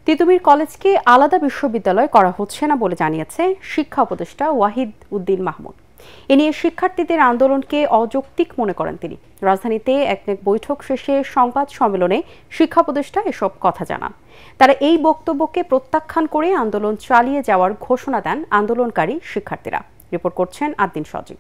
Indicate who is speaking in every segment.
Speaker 1: তিতুমীর কলেজকে আলাদা বিশ্ববিদ্যালয় করা হচ্ছে না বলে জানিয়েছে শিক্ষা উপদেষ্টা ওয়াহিদ উদ্দিন মাহমুদ। এ নিয়ে শিক্ষার্থীদের আন্দোলনকে অযৌক্তিক মনে করেন তিনি। রাজধানীতে এক বৈঠক শেষে সংবাদ সম্মেলনে শিক্ষা উপদেষ্টা এসব কথা জানান। তারা এই বক্তব্যকে প্রত্যাখ্যান করে আন্দোলন চালিয়ে যাওয়ার ঘোষণা দেন আন্দোলনকারী শিক্ষার্থীরা। রিপোর্ট করছেন আদ্দিন সজীব।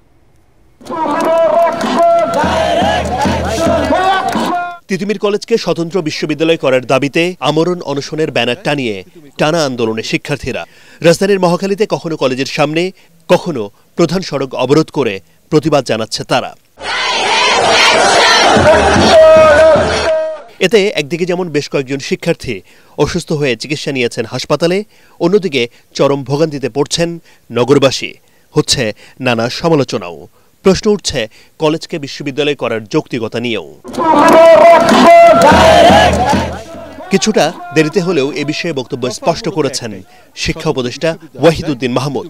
Speaker 2: তিতুমীর কলেজকে স্বতন্ত্র বিশ্ববিদ্যালয় করার দাবিতে আমরণ অনশনের ব্যানার টানিয়ে টানা আন্দোলনে শিক্ষার্থীরা রাজধানীর মহাখালীতে কখনো কলেজের সামনে, কখনো প্রধান সড়ক অবরোধ করে প্রতিবাদ জানাচ্ছে তারা। এতে একদিকে যেমন বেশ কয়েকজন শিক্ষার্থী অসুস্থ হয়ে চিকিৎসা নিয়েছেন হাসপাতালে, অন্যদিকে চরম ভোগান্তিতে পড়ছেন নগরবাসী। হচ্ছে নানা সমালোচনাও। প্রশ্ন উঠছে কলেজকে বিশ্ববিদ্যালয় করার যৌক্তিকতা নিয়েও। কিছুটা দেরিতে হলেও এ বিষয়ে বক্তব্য স্পষ্ট করেছেন শিক্ষা উপদেষ্টা ওয়াহিদ উদ্দিন মাহমুদ।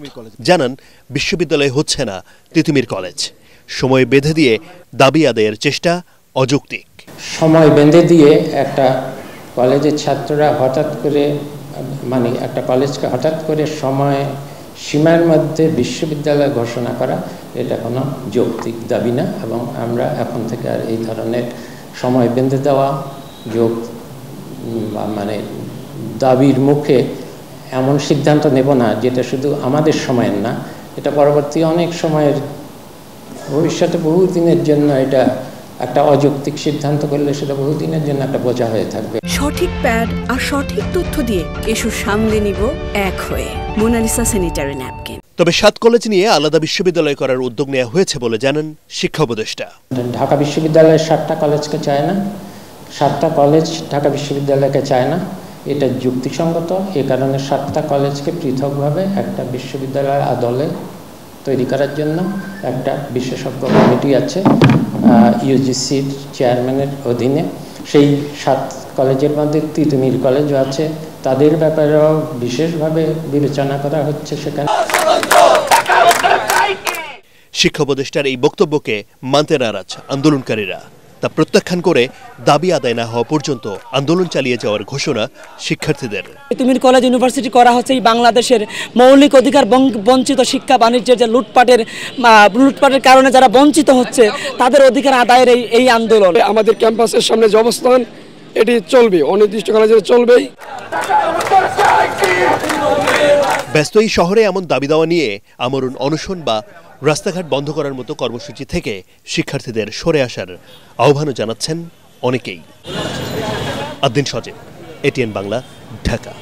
Speaker 2: জানান, বিশ্ববিদ্যালয় হচ্ছে না তিতুমীর কলেজ। সময় বেঁধে দিয়ে দাবি আদায়ের চেষ্টা অযৌক্তিক।
Speaker 3: সময় বেঁধে দিয়ে একটা কলেজের ছাত্ররা হঠাৎ করে একটা কলেজকে হঠাৎ করে সময় সীমার মধ্যে বিশ্ববিদ্যালয় ঘোষণা করা, এটা কোনো যৌক্তিক দাবি না। এবং আমরা এখন থেকে আর এই ধরনের সময় বেঁধে দেওয়া দাবির মুখে এমন সিদ্ধান্ত নেব না যেটা শুধু আমাদের সময়ের না, এটা পরবর্তী অনেক সময়ের ভবিষ্যতে বহুদিনের জন্য এটা একটা অযৌক্তিক সিদ্ধান্ত করলে সেটা বহুদিনের জন্য একটা বোঝা হয়ে থাকবে।
Speaker 4: সঠিক প্যাড আর সঠিক তথ্য দিয়ে এসব সামলে নিব এক হয়ে। Monalisa sanitary napkin.
Speaker 2: তবে 7 কলেজ নিয়ে আলাদা বিশ্ববিদ্যালয় করার উদ্যোগ নেওয়া হয়েছে বলে জানান শিক্ষা উপদেষ্টা।
Speaker 3: ঢাকা বিশ্ববিদ্যালয় 7টা কলেজকে চায় না, 7টা কলেজ ঢাকা বিশ্ববিদ্যালয়কে চায় না। এটা যুক্তিসঙ্গত। এ কারণে 7টা কলেজকে পৃথকভাবে একটা বিশ্ববিদ্যালয় আদলে তৈরি করার জন্য একটা বিশেষজ্ঞ কমিটি আছে ইউজিসির চেয়ারম্যানের অধীনে। সেই 7 কলেজের মধ্যে তিতুমীর কলেজও আছে, তাদের ব্যাপারেও বিশেষভাবে বিবেচনা করা হচ্ছে সেখানে।
Speaker 2: শিক্ষা উপদেষ্টার এই বক্তব্যকে মানতে নারাজ আন্দোলনকারীরা। তা প্রত্যাখ্যান করে দাবি আদায় না হওয়া পর্যন্ত আন্দোলন চালিয়ে যাওয়ার ঘোষণা শিক্ষার্থীদের।
Speaker 5: তিতুমীর কলেজ ইউনিভার্সিটি করা হচ্ছে এই বাংলাদেশের মৌলিক অধিকার বঞ্চিত শিক্ষা বাণিজ্যের যে লুটপাটের কারণে যারা বঞ্চিত হচ্ছে তাদের অধিকার আদায়ের এই আন্দোলন।
Speaker 6: আমাদের ক্যাম্পাসের সামনে যে অবস্থান, এটি চলবে, অনির্দিষ্টকালে চলবেই।
Speaker 2: ব্যস্ত এই শহরে এমন দাবি দেওয়া নিয়ে আমরণ অনশন বা রাস্তাঘাট বন্ধ করার মতো কর্মসূচি থেকে শিক্ষার্থীদের সরে আসার আহ্বানও জানাচ্ছেন অনেকেই। আদ্দিন সজীব, এটিএন বাংলা, ঢাকা।